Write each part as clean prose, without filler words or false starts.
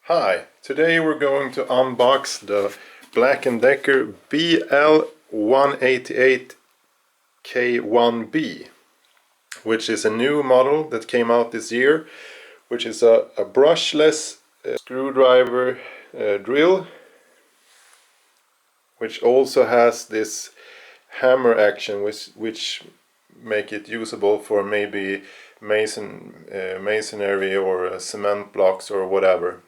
Hi, today we're going to unbox the Black+Decker BL188 K1B, which is a new model that came out this year, which is a brushless screwdriver drill, which also has this hammer action which make it usable for maybe masonry or cement blocks or whatever.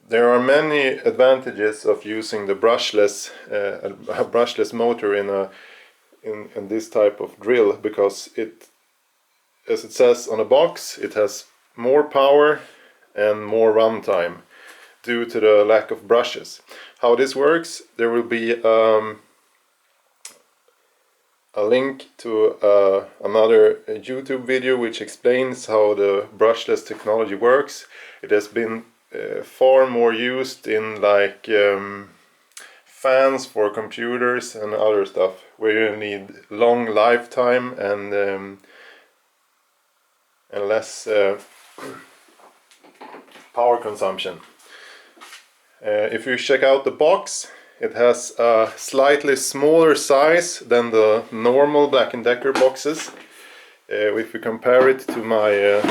There are many advantages of using the brushless motor in this type of drill, because it, as it says on the box, it has more power and more runtime due to the lack of brushes. How this works, there will be a link to another YouTube video which explains how the brushless technology works. It has been far more used in like fans for computers and other stuff, where you need long lifetime and less power consumption. If you check out the box, it has a slightly smaller size than the normal Black+Decker boxes. If you compare it to my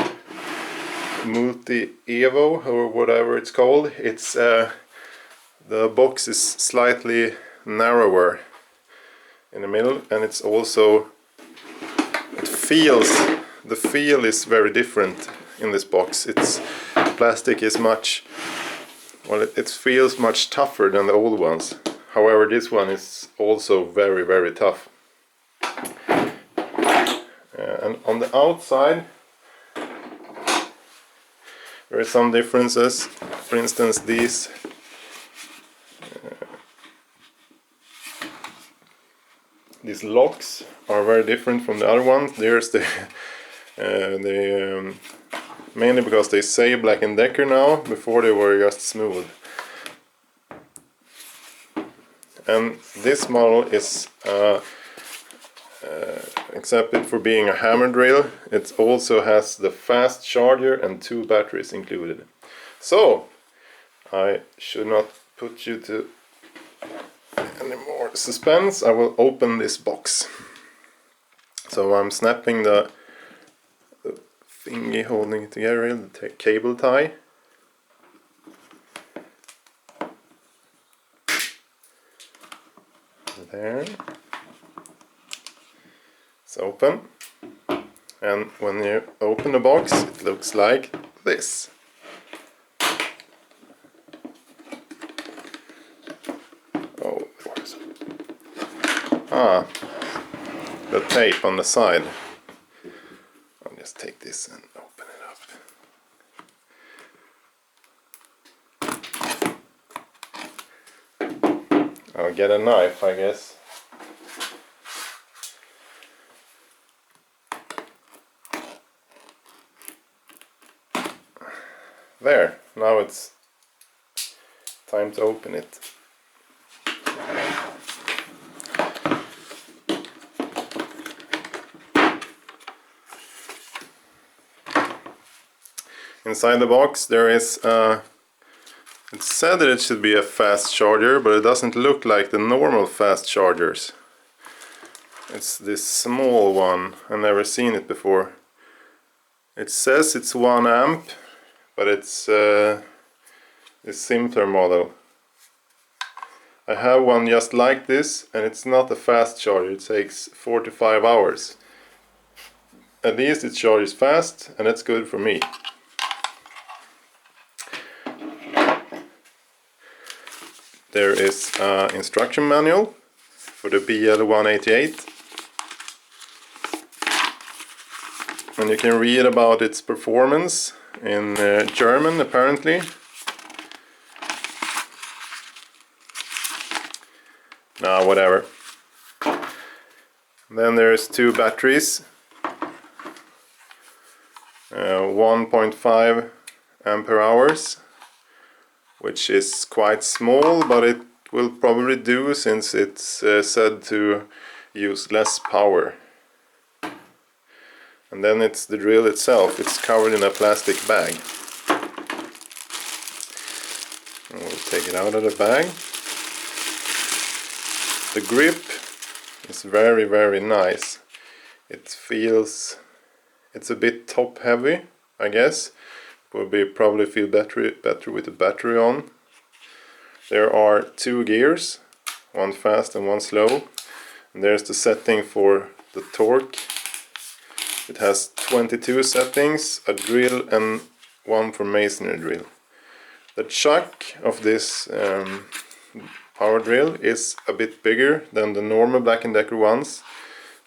Multi Evo or whatever it's called, it's the box is slightly narrower in the middle, and it's also, the feel is very different in this box. It's plastic is much, well, it feels much tougher than the old ones. However, this one is also very, very tough. And on the outside there are some differences. For instance, these locks are very different from the other ones. There's the mainly because they say Black+Decker now. Before they were just smooth. And this model is accepted for being a hammer drill. It also has the fast charger and 2 batteries included. So I should not put you to any more suspense. I will open this box. So I'm snapping the thingy holding it together, the cable tie. There. It's open, and when you open the box, it looks like this. Oh, where's it? Ah, the tape on the side. I'll just take this and open it up. I'll get a knife, I guess. There, now it's time to open it. Inside the box there is it said that it should be a fast charger, but it doesn't look like the normal fast chargers. It's this small one. I've never seen it before. It says it's 1 amp, but it's a simpler model. I have one just like this, and it's not a fast charger. It takes 4 to 5 hours. At least it charges fast, and that's good for me. There is an instruction manual for the BL188, and you can read about its performance in German, apparently. Nah, whatever. Then there's 2 batteries, 1.5 ampere hours, which is quite small, but it will probably do, since it's said to use less power. And then it's the drill itself, it's covered in a plastic bag. And we'll take it out of the bag. The grip is very, very nice. It feels, it's a bit top heavy, I guess. Probably feel better with the battery on. There are 2 gears, one fast and one slow. And there's the setting for the torque. It has 22 settings, a drill and one for masonry drill. The chuck of this power drill is a bit bigger than the normal Black+Decker ones.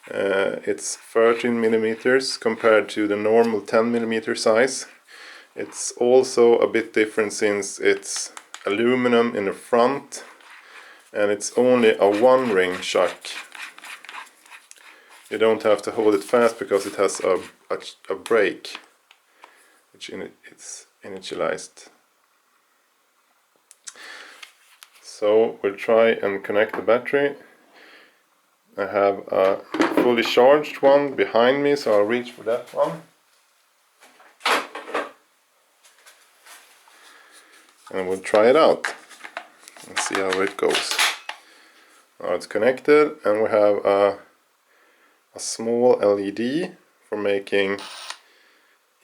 It's 13 millimeters compared to the normal 10 millimeter size. It's also a bit different since it's aluminum in the front and it's only a 1-ring chuck. You don't have to hold it fast because it has a brake which it's initialized. So we'll try and connect the battery. I have a fully charged one behind me, so I'll reach for that one. And we'll try it out and see how it goes. Now it's connected and we have a small LED for making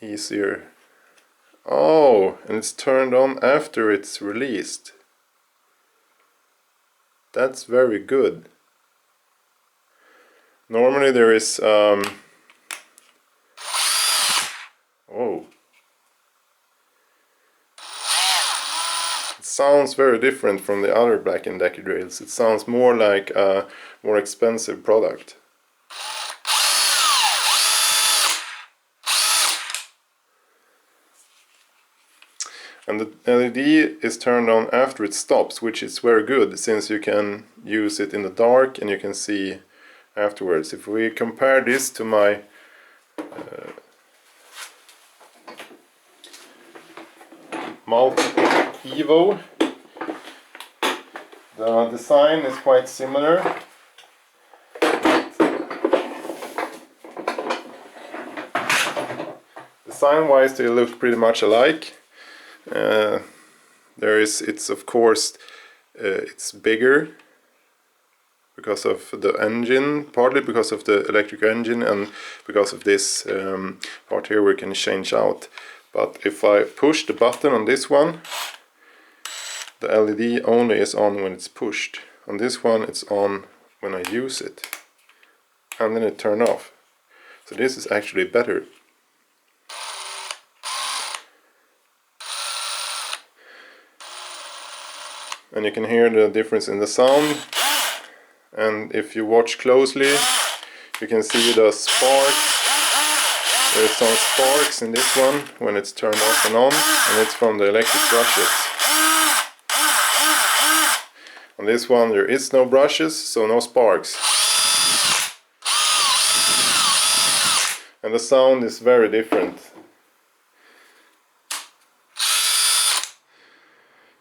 easier. Oh, and it's turned on after it's released. That's very good. Normally there is oh, it sounds very different from the other Black+Decker drills. It sounds more like a more expensive product. And the LED is turned on after it stops, which is very good since you can use it in the dark and you can see afterwards. If we compare this to my Multi Evo, the design is quite similar. Design wise they look pretty much alike. It's of course it's bigger because of the engine, partly because of the electric engine and because of this part here we can change out. But if I push the button on this one, the LED only is on when it's pushed. On this one it's on when I use it, and then it turns off. So this is actually better. And you can hear the difference in the sound, and if you watch closely you can see the sparks. There's some sparks in this one when it's turned off and on, and it's from the electric brushes. On this one there is no brushes, so no sparks. And the sound is very different.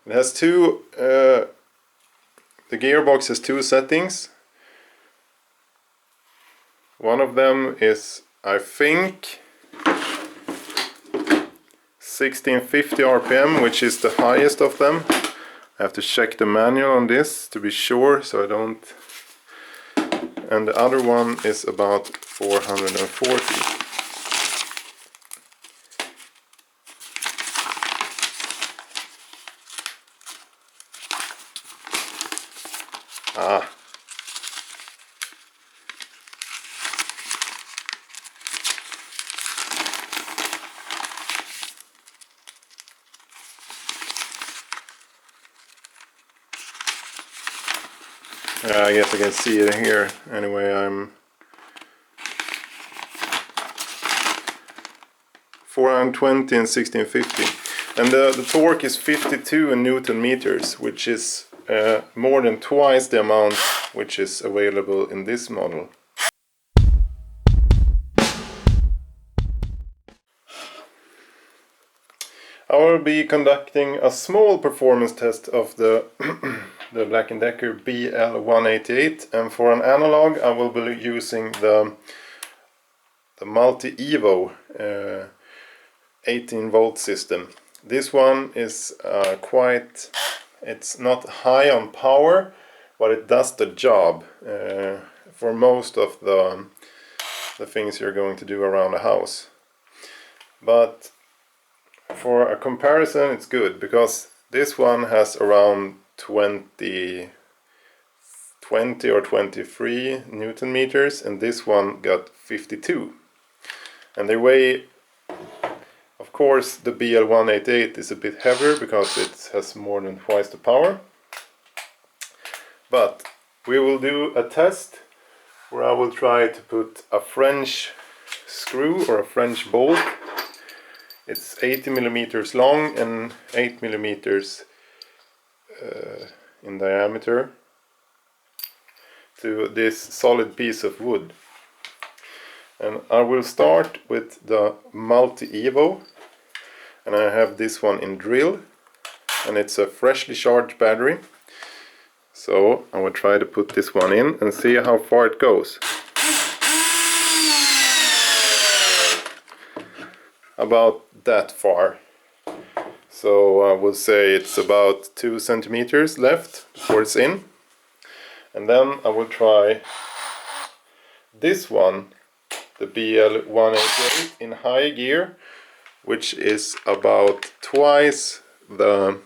It has the gearbox has 2 settings. One of them is, I think, 1650 RPM, which is the highest of them. I have to check the manual on this to be sure, so I don't. And the other one is about 440. I guess I can see it here. Anyway, I'm 420 and 1650. And the torque is 52 Newton meters, which is more than twice the amount which is available in this model. I will be conducting a small performance test of the the Black+Decker BL188, and for an analog I will be using the the Multi-Evo 18 volt system. This one is it's not high on power, but it does the job for most of the things you're going to do around the house. But for a comparison, it's good, because this one has around 20 or 23 Newton meters, and this one got 52. And they weigh, of course, the BL188 is a bit heavier because it has more than twice the power. But we will do a test where I will try to put a French screw or a French bolt. It's 80 millimeters long and 8 millimeters in diameter to this solid piece of wood. And I will start with the Multi-Evo, and I have this one in drill, and it's a freshly charged battery. So I will try to put this one in and see how far it goes. About that far. So I will say it's about 2 centimeters left before it's in. And then I will try this one, the BL188 in high gear, which is about twice the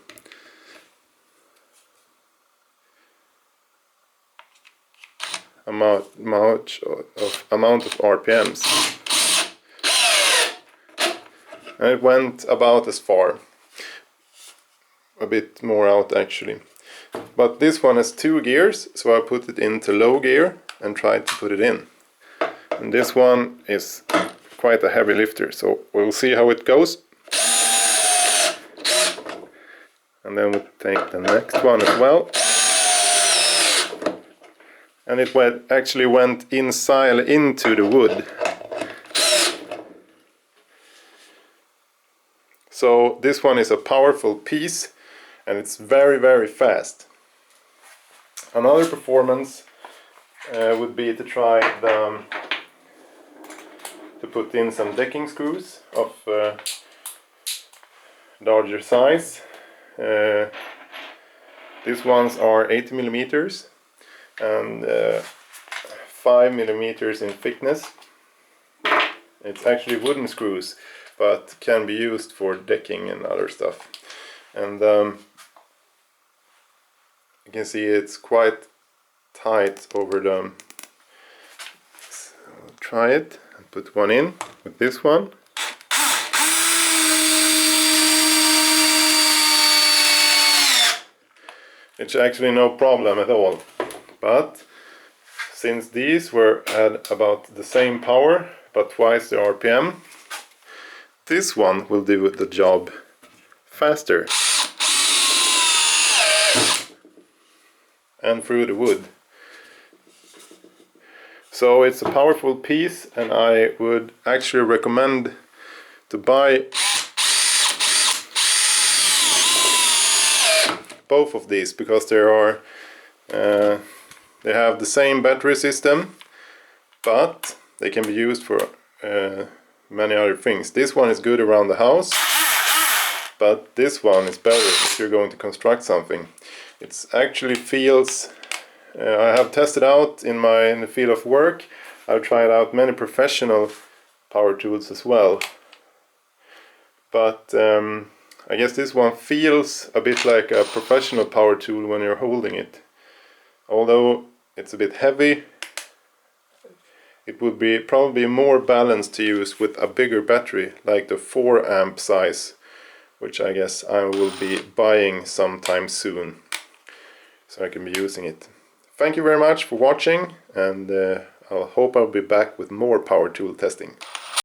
amount of RPMs. And it went about as far, a bit more out actually. But this one has 2 gears, so I put it into low gear and tried to put it in. And this one is quite a heavy lifter, so we'll see how it goes. And then we'll take the next one as well. And it actually went inside into the wood. So this one is a powerful piece, and it's very, very fast. Another performance would be to try to put in some decking screws of larger size. These ones are 80 millimeters and 5 millimeters in thickness. It's actually wooden screws, but can be used for decking and other stuff. And you can see it's quite tight over the... So I'll try it and put one in with this one. It's actually no problem at all. But since these had about the same power but twice the RPM, this one will do the job faster and through the wood. So it's a powerful piece, and I would actually recommend to buy both of these, because they have the same battery system, but they can be used for many other things. This one is good around the house, but this one is better if you're going to construct something. It actually feels... I have tested out in the field of work. I've tried out many professional power tools as well, but I guess this one feels a bit like a professional power tool when you're holding it. Although it's a bit heavy, it would be probably more balanced to use with a bigger battery, like the 4 amp size, which I guess I will be buying sometime soon, so I can be using it. Thank you very much for watching, and I hope I'll be back with more power tool testing.